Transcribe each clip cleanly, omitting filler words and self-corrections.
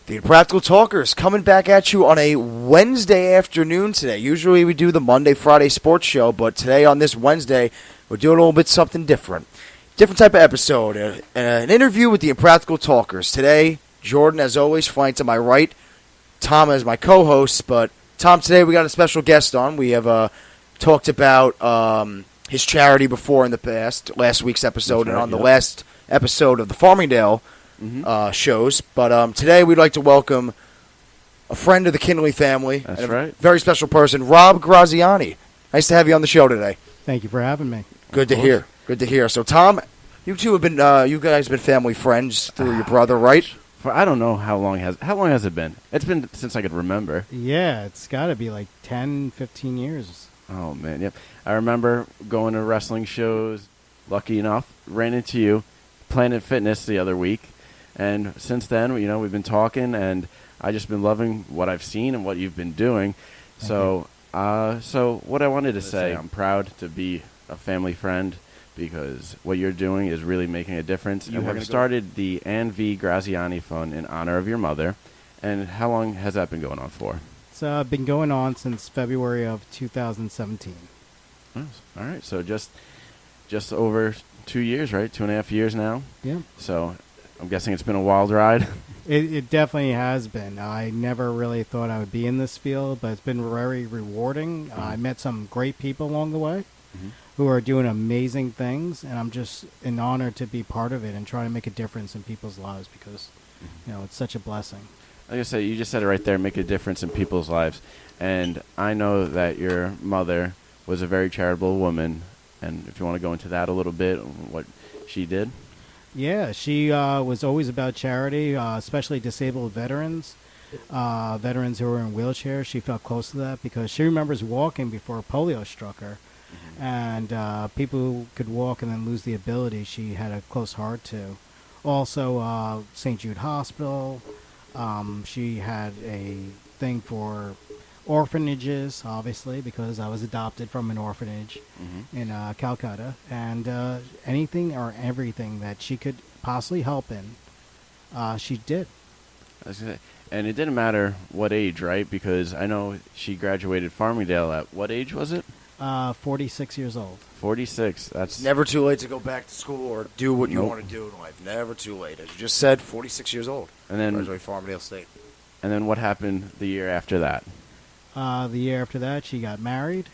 The Impractical Talkers coming back at you on a Wednesday afternoon today. Usually we do the Monday, Friday sports show, but today on this Wednesday, we're doing a little bit something different. Different type of episode. An interview with the Impractical Talkers. Today, Jordan, as always, flying to my right. Tom as my co-host. But, Tom, today we got a special guest on. We have talked about his charity before in the past, last week's episode, and on the last episode of the Farmingdale shows. But today we'd like to welcome a friend of the Kinley family. That's and right. A very special person, Rob Graziani. Nice to have you on the show today. Thank you for having me. Good to hear. Good to hear. So, Tom, you two have been, you guys have been family friends through your brother, right? For I don't know how long has it been? It's been since I could remember. Yeah, it's got to be like 10, 15 years. Oh man, yep. I remember going to wrestling shows. Lucky enough, ran into you, Planet Fitness the other week, and since then, we've been talking, and I just been loving what I've seen and what you've been doing. So what I wanted to say, I'm proud to be a family friend because what you're doing is really making a difference. You have started the AVG Graziani Fund in honor of your mother, and how long has that been going on for? It's been going on since February of 2017. All right, so just over 2 years, right? 2.5 years now. Yeah. So I'm guessing it's been a wild ride. It definitely has been. I never really thought I would be in this field, but it's been very rewarding. I met some great people along the way who are doing amazing things, and I'm just an honor to be part of it and try to make a difference in people's lives because, it's such a blessing. Like I said, you just said it right there, make a difference in people's lives. And I know that your mother was a very charitable woman, and if you want to go into that a little bit, what she did. Yeah, she was always about charity, especially disabled veterans, veterans who were in wheelchairs. She felt close to that because she remembers walking before polio struck her. And people who could walk and then lose the ability, she had a close heart to. Also, St. Jude Hospital. She had a thing for orphanages, obviously, because I was adopted from an orphanage in Calcutta. And anything or everything that she could possibly help in, she did. And it didn't matter what age, right? Because I know she graduated Farmingdale at what age was it? 46 years old. 46. That's Never too late to go back to school or do what you want to do in life. Never too late. As you just said, 46 years old. And then graduated Farmingdale State. And then what happened the year after that? The year after that, she got married.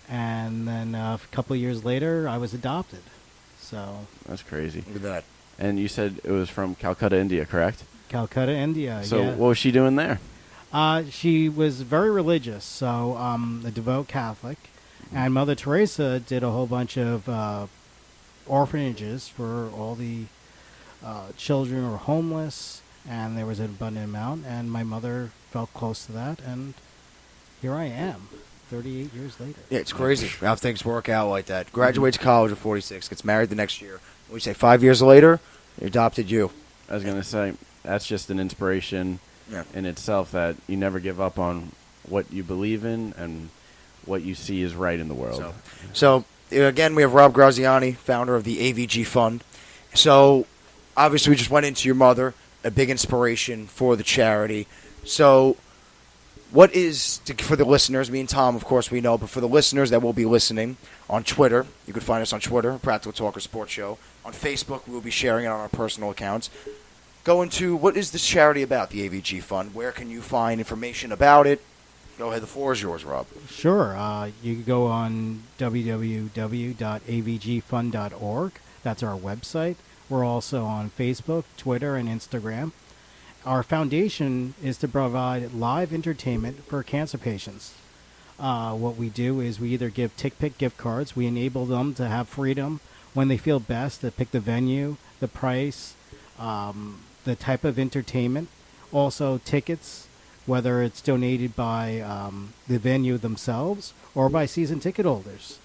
And then a couple of years later, I was adopted. So that's crazy. Look at that. And you said it was from Calcutta, India, correct? Calcutta, India. So yeah. what was she doing there? She was very religious, so a devout Catholic. And Mother Teresa did a whole bunch of orphanages for all the children who were homeless, and there was an abundant amount. And my mother felt close to that, and here I am, 38 years later. Yeah, it's crazy how things work out like that. Graduates college at 46, gets married the next year. We say 5 years later, they adopted you. I was going to say, that's just an inspiration in itself that you never give up on what you believe in and what you see is right in the world. So again, we have Rob Graziani, founder of the AVG Fund. So obviously we just went into your mother, a big inspiration for the charity. So what is, for the listeners, me and Tom, of course, we know, but for the listeners that will be listening on Twitter, you can find us on Twitter, Practical Talkers Sports Show. On Facebook, we will be sharing it on our personal accounts. Go into, what is this charity about, the AVG Fund? Where can you find information about it? Go ahead, the floor is yours, Rob. Sure. You can go on www.avgfund.org. That's our website. We're also on Facebook, Twitter, and Instagram. Our foundation is to provide live entertainment for cancer patients. What we do is we either give TickPick gift cards. We enable them to have freedom when they feel best to pick the venue, the price, the type of entertainment. Also tickets, whether it's donated by the venue themselves or by season ticket holders.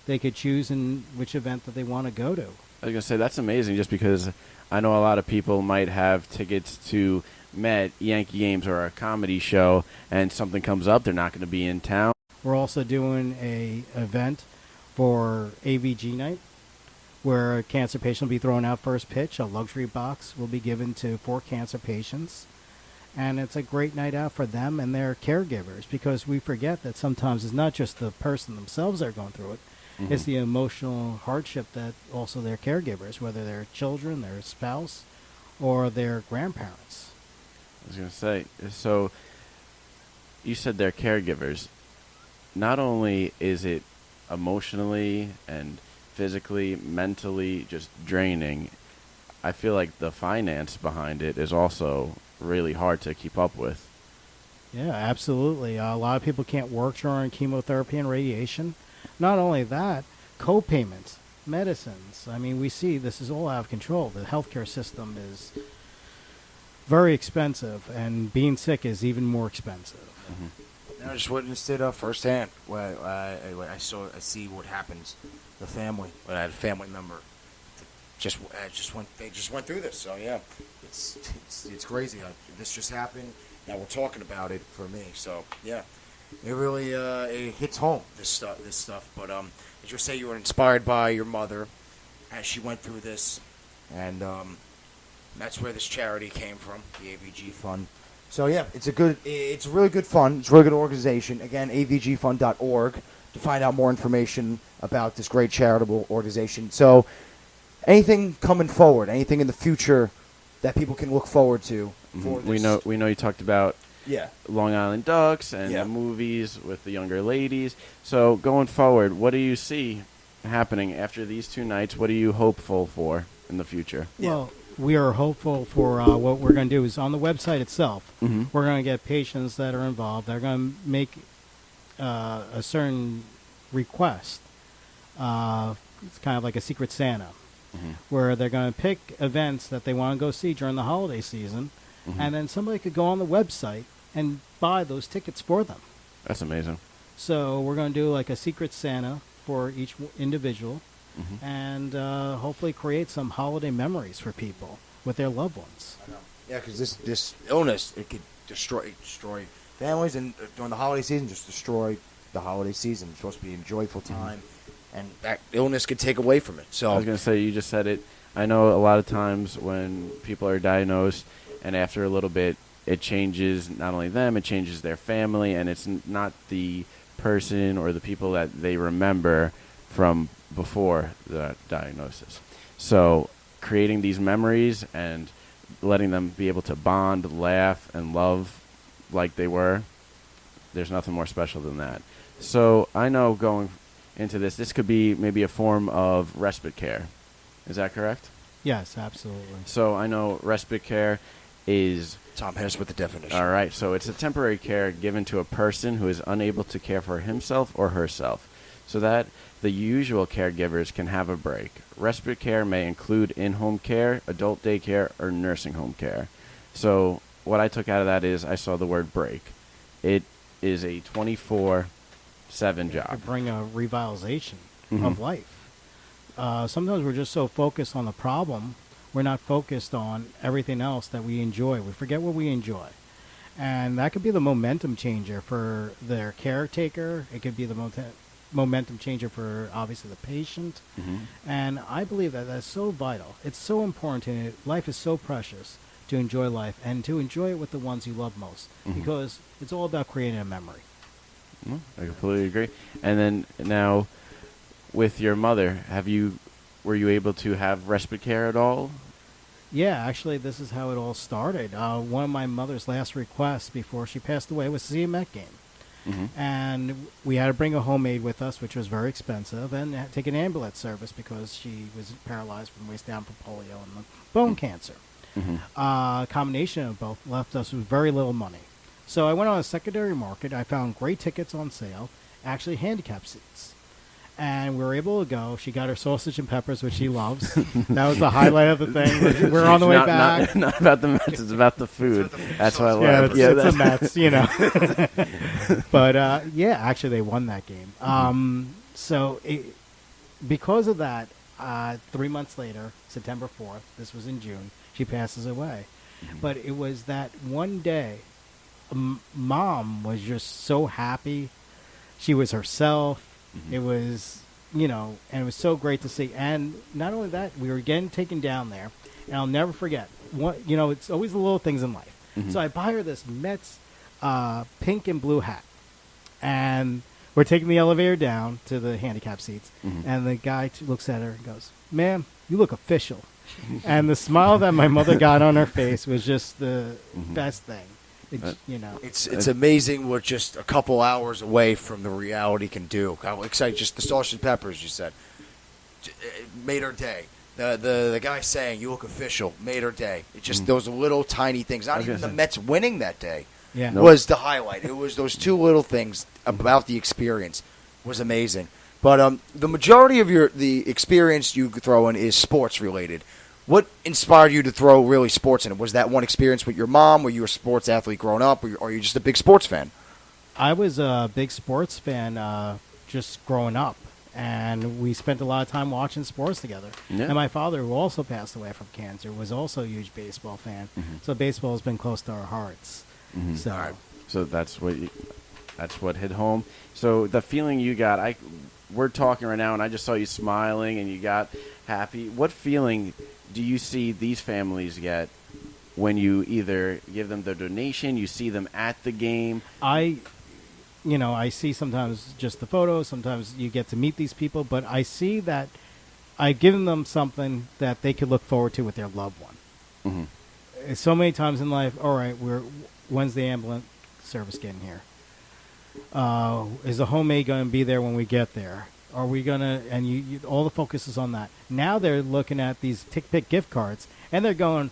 They could choose in which event that they want to go to. I was going to say, that's amazing just because I know a lot of people might have tickets to Met, Yankee games, or a comedy show, and something comes up, they're not going to be in town. We're also doing a event for AVG night, where a cancer patient will be thrown out first pitch. A luxury box will be given to 4 cancer patients. And it's a great night out for them and their caregivers, because we forget that sometimes it's not just the person themselves that are going through it. Mhm. It's the emotional hardship that also their caregivers, whether they're children, their spouse, or their grandparents. I was going to say, so you said they're caregivers. Not only is it emotionally and physically, mentally just draining, I feel like the finance behind it is also really hard to keep up with. Yeah, absolutely. A lot of people can't work during chemotherapy and radiation. Not only that, co-payments, medicines. I mean, we see this is all out of control. The healthcare system is very expensive, and being sick is even more expensive. I just witnessed it firsthand. Where I see what happens. The family. When I had a family member, they just went through this. So yeah, it's crazy. This just happened. Now we're talking about it for me. So yeah, it really it hits home. This stuff. But did you say you were inspired by your mother as she went through this, and that's where this charity came from, the AVG Fund. So yeah, it's a really good fund. It's a really good organization. Again, avgfund.org to find out more information about this great charitable organization. So anything coming forward, anything in the future that people can look forward to for this? We know you talked about Yeah. Long Island Ducks and Yeah. the movies with the younger ladies. So going forward, what do you see happening after these 2 nights? What are you hopeful for in the future? Yeah. Well, we are hopeful for what we're going to do is on the website itself, Mhm. we're going to get patients that are involved. They're going to make a certain request. It's kind of like a Secret Santa, where they're going to pick events that they want to go see during the holiday season, and then somebody could go on the website and buy those tickets for them. That's amazing. So we're going to do like a Secret Santa for each individual, and hopefully create some holiday memories for people with their loved ones. I know. Yeah, because this illness, it could destroy families, and during the holiday season, just destroy the holiday season. It's supposed to be a joyful time, and that illness could take away from it. So I was going to say, you just said it. I know a lot of times when people are diagnosed and after a little bit, it changes not only them, it changes their family, and it's not the person or the people that they remember from before the diagnosis. So creating these memories and letting them be able to bond, laugh, and love like they were, there's nothing more special than that. So I know going into this could be maybe a form of respite care. Is that correct? Yes, absolutely. So I know respite care is... Tom, hit us with the definition. All right, so it's a temporary care given to a person who is unable to care for himself or herself, so that the usual caregivers can have a break. Respite care may include in-home care, adult daycare, or nursing home care. So what I took out of that is I saw the word break. It is a 24/7 job. To bring a revitalization of life. Sometimes we're just so focused on the problem, we're not focused on everything else that we enjoy. We forget what we enjoy. And that could be the momentum changer for their caretaker. It could be the momentum changer for, obviously, the patient. And I believe that that's so vital. It's so important. Life is so precious to enjoy life and to enjoy it with the ones you love most, because it's all about creating a memory. I completely agree. And then now, with your mother, were you able to have respite care at all? Yeah, actually, this is how it all started. One of my mother's last requests before she passed away was to see a Met game. And we had to bring a homemade with us, which was very expensive, and had to take an ambulance service because she was paralyzed from the waist down from polio and bone cancer. A combination of both left us with very little money. So I went on a secondary market. I found great tickets on sale, actually handicap seats. And we were able to go. She got her sausage and peppers, which she loves. That was the highlight of the thing. We're on the way back. Not about the Mets, it's about the food. That's what I love. Yeah, it's the Mets, you know. But, actually, they won that game. Because of that, 3 months later, September 4th, this was in June, she passes away. But it was that one day, Mom was just so happy. She was herself. It was, and it was so great to see. And not only that, we were again taken down there. And I'll never forget, it's always the little things in life. So I buy her this Mets pink and blue hat. And we're taking the elevator down to the handicap seats. And the guy looks at her and goes, "Ma'am, you look official." And the smile that my mother got on her face was just the best thing. It's amazing what just a couple hours away from the reality can do. How excited! Just the sausage and peppers you said it made her day. The guy saying "you look official" made her day. It just those little tiny things. Not even the Mets winning that day was the highlight. It was those two little things about the experience was amazing. But the majority of the experience you throw in is sports related. What inspired you to throw really sports in it? Was that one experience with your mom? Were you a sports athlete growing up? Or are you just a big sports fan? I was a big sports fan just growing up. And we spent a lot of time watching sports together. Yeah. And my father, who also passed away from cancer, was also a huge baseball fan. So baseball has been close to our hearts. So that's what hit home. So the feeling you got, we're talking right now, and I just saw you smiling, and you got happy. What feeling do you see these families get when you either give them the donation, you see them at the game? I see sometimes just the photos. Sometimes you get to meet these people, but I see that I've given them something that they could look forward to with their loved one. So many times in life, all right, when's the ambulance service getting here? Is the homemade going to be there when we get there? Are we going to, and you all the focus is on that. Now they're looking at these TickPick gift cards, and they're going,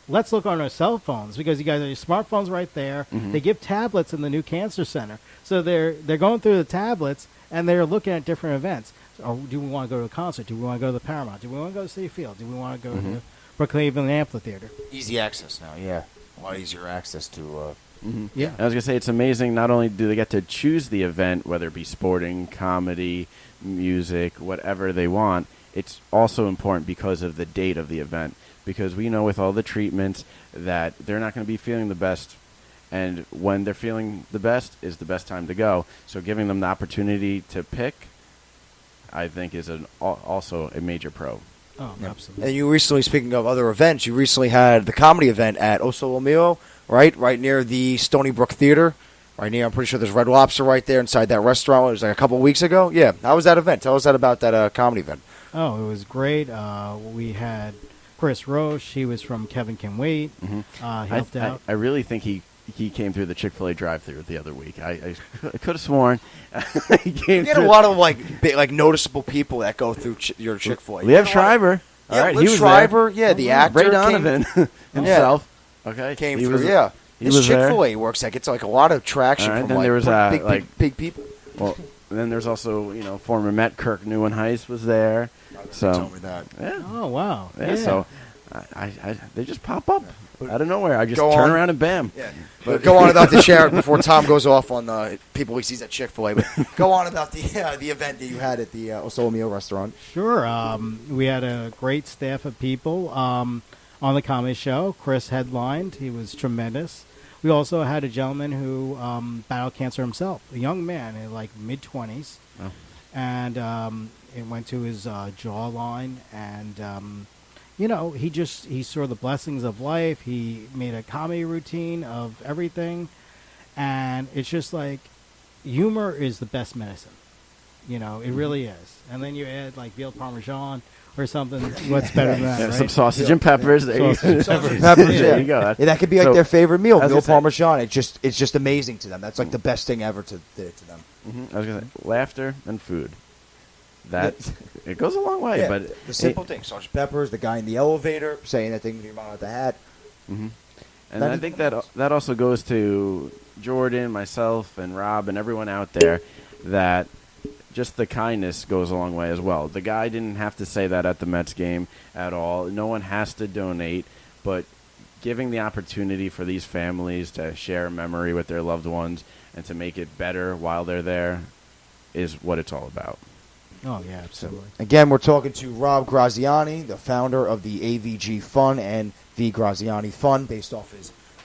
let's look on our cell phones, because you guys have your smartphones right there. They give tablets in the new cancer center. So they're going through the tablets, and they're looking at different events. So, do we want to go to a concert? Do we want to go to the Paramount? Do we want to go to City Field? Do we want to go to Brookhaven Amphitheater? Easy access now, yeah. A lot easier access to... Yeah. I was going to say, it's amazing. Not only do they get to choose the event, whether it be sporting, comedy, music, whatever they want, it's also important because of the date of the event. Because we know with all the treatments that they're not going to be feeling the best. And when they're feeling the best is the best time to go. So giving them the opportunity to pick, I think, is also a major pro. Oh, absolutely. And you recently, speaking of other events, you recently had the comedy event at Oso Mio, right near the Stony Brook Theater. Right near, I'm pretty sure there's Red Lobster right there inside that restaurant. It was like a couple of weeks ago. Yeah, how was that event? Tell us about that comedy event. Oh, it was great. We had Chris Roche. He was from Kevin Can Wait. Helped out. I really think he came through the Chick-fil-A drive-thru the other week. I could have sworn he came. You get a lot of like noticeable people that go through your Chick-fil-A. Liev Schreiber. All right, he was Schreiber. There. Yeah, the actor. Ray Donovan himself. Okay, came through. Yeah, his Chick-fil-A works. Like it's like a lot of traction from then there was big people. Well, then there's also former Met Kirk Neuenhuis was there. So tell me that. Yeah. Oh wow. Yeah. So they just pop up out of nowhere. I just turn around and bam. Yeah. But go on about the charity before Tom goes off on the people he sees at Chick-fil-A. But go on about the event that you had at the Oso Mio restaurant. Sure. We had a great staff of people on the comedy show. Chris headlined. He was tremendous. We also had a gentleman who battled cancer himself, a young man in like mid-20s. Oh. And it went to his jawline, and he saw the blessings of life. He made a comedy routine of everything, and it's just like humor is the best medicine. It really is. And then you add like veal parmesan or something. What's better than that? Right? Some sausage and peppers. Sausage and peppers. There you go. Yeah, that could be like their favorite meal. Veal parmesan. It's just amazing to them. That's like the best thing ever to them. I was gonna say laughter and food. It goes a long way, but the simple things: sausage, peppers, the guy in the elevator saying that thing with your mom at the hat. And I think that also goes to Jordan, myself, and Rob, and everyone out there that just the kindness goes a long way as well. The guy didn't have to say that at the Mets game at all. No one has to donate, but giving the opportunity for these families to share a memory with their loved ones and to make it better while they're there is what it's all about. Oh, yeah, absolutely. Again, we're talking to Rob Graziani, the founder of the AVG Fund and the Graziani Fund, based off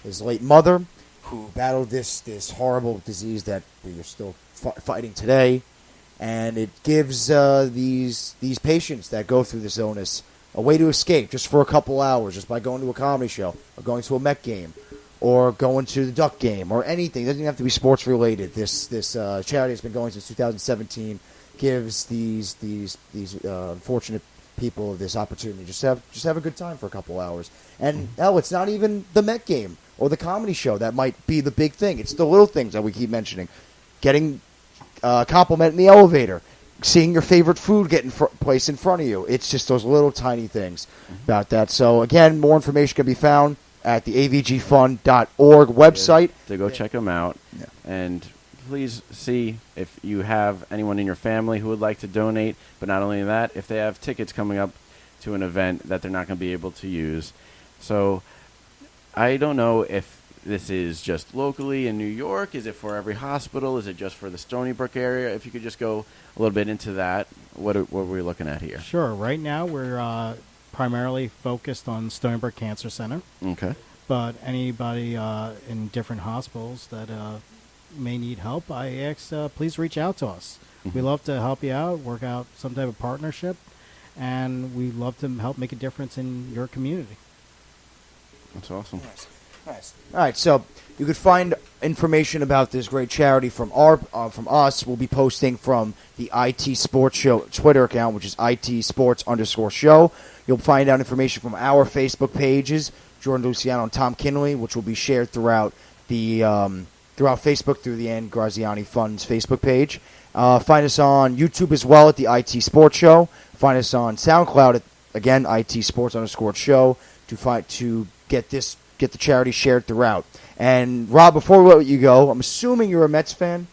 his late mother, who battled this horrible disease that we are still fighting today. And it gives these patients that go through this illness a way to escape just for a couple hours, just by going to a comedy show or going to a Met game or going to the Duck game or anything. It doesn't even have to be sports related. This charity has been going since 2017. Gives these unfortunate people this opportunity just have a good time for a couple hours. And hell, it's not even the Met game or the comedy show that might be the big thing. It's the little things that we keep mentioning. Getting compliment in the elevator, seeing your favorite food get placed in front of you. It's just those little tiny things about that. So again, more information can be found at the avgfund.org website. To go check them out. Yeah. And please see if you have anyone in your family who would like to donate. But not only that, if they have tickets coming up to an event that they're not going to be able to use. So I don't know if this is just locally in New York. Is it for every hospital? Is it just for the Stony Brook area? If you could just go a little bit into that, what are we looking at here? Sure. Right now, we're primarily focused on Stony Brook Cancer Center. Okay. But anybody in different hospitals that may need help, I ask please reach out to us. We love to help you out, work out some type of partnership, and we love to help make a difference in your community. That's awesome. Nice. All right, so you could find information about this great charity from us. We'll be posting from the IT Sports Show Twitter account, which is IT Sports_show. You'll find out information from our Facebook pages, Jordan Luciano and Tom Kinley, which will be shared throughout Facebook through the Graziani Fund's Facebook page. Find us on YouTube as well at the IT Sports Show. Find us on SoundCloud at, again, IT Sports_show to get the charity shared throughout. And Rob, before we let you go, I'm assuming you're a Mets fan.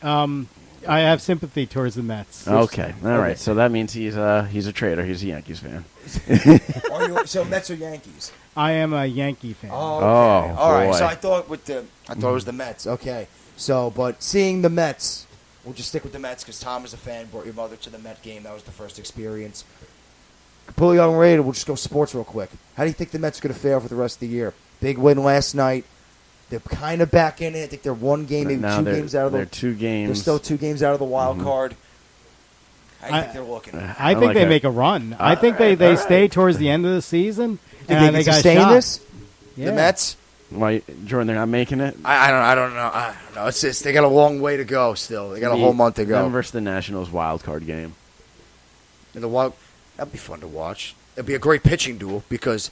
I have sympathy towards the Mets. Okay, all right. So that means he's a traitor. He's a Yankees fan. So Mets or Yankees? I am a Yankee fan. Oh, okay. Oh, all right. boy. So I thought it was the Mets. Okay. So, but seeing the Mets, we'll just stick with the Mets because Tom is a fan. Brought your mother to the Met game. That was the first experience. Completely unrated. We'll just go sports real quick. How do you think the Mets are going to fare for the rest of the year? Big win last night. They're kind of back in it. I think they're one game, maybe two games out of the. They're 2 games. They're still 2 games out of the wild card. How do you think they're looking? I think they make a run. I think they stay towards the end of the season. And they got sustain this? Yeah. The Mets? Why, Jordan? They're not making it. I don't know. It's just they got a long way to go. Still, they got a whole month to go. Them versus the Nationals wild card game. And that'd be fun to watch. It'd be a great pitching duel because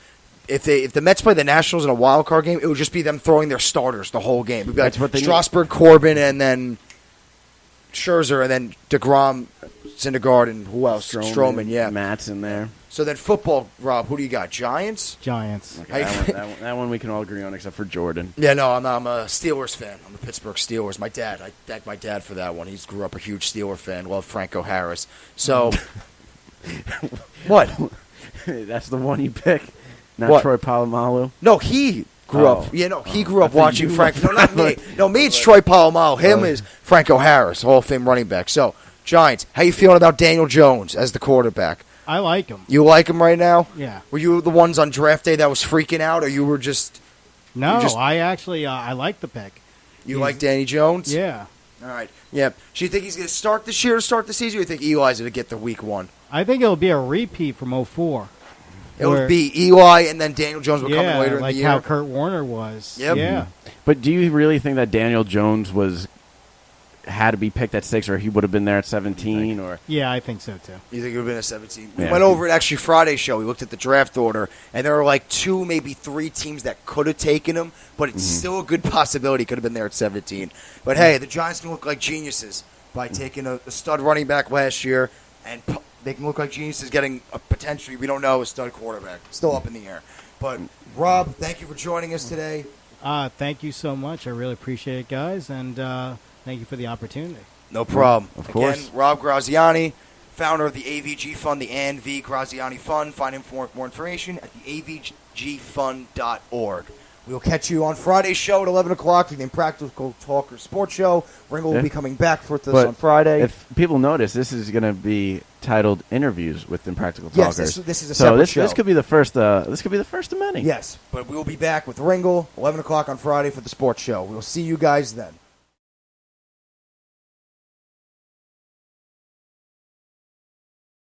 if the Mets play the Nationals in a wild card game, it would just be them throwing their starters the whole game. It'd be like Strasburg, Corbin, and then Scherzer, and then DeGrom, Syndergaard, and who else? Stroman, yeah. Matt's in there. So then football, Rob, who do you got? Giants? Giants. Okay, that one we can all agree on except for Jordan. Yeah, no, I'm a Steelers fan. I'm a Pittsburgh Steelers. My dad, I thanked my dad for that one. He grew up a huge Steeler fan. Loved Franco Harris. So, what? That's the one you pick, not What? Troy Polamalu. No, he grew up. Yeah, no, he grew up watching you Frank. were- No, not me. No, me. It's Troy Polamalu. Him is Franco Harris, Hall of Fame running back. So, Giants. How you feeling about Daniel Jones as the quarterback? I like him. You like him right now? Yeah. Were you the ones on draft day that was freaking out, or you were just No, just- I actually I like the pick. you like Danny Jones? Yeah. All right. Yeah. So you think he's going to start this year to start the season, or you think Eli's going to get the week 1? I think it'll be a repeat from 04. It would be Eli, and then Daniel Jones would come in later like in the year. how Kurt Warner was. Yep. Yeah. But do you really think that Daniel Jones had to be picked at 6, or he would have been there at 17, or? Yeah, I think so too. You think it would have been a 17? We Yeah. went over it actually Friday's show. We looked at the draft order, and there were like 2, maybe 3 teams that could have taken him, but it's still a good possibility he could have been there at 17. But hey, the Giants can look like geniuses by taking a stud running back last year, and they can look like geniuses getting a potentially, we don't know, a stud quarterback. Still up in the air. But Rob, thank you for joining us today. Thank you so much. I really appreciate it, guys, and thank you for the opportunity. No problem. Of course. Again, Rob Graziani, founder of the AVG Fund, the ANV Graziani Fund. Find him for more information at the avgfund.org. We'll catch you on Friday's show at 11 o'clock for the Impractical Talkers Sports Show. Ringo will be coming back with us on Friday. If people notice, this is going to be titled "Interviews with Impractical Yes, Talkers." this is a separate show. This could be the first. This could be the first of many. Yes, but we will be back with Ringo 11 o'clock on Friday for the sports show. We'll see you guys then.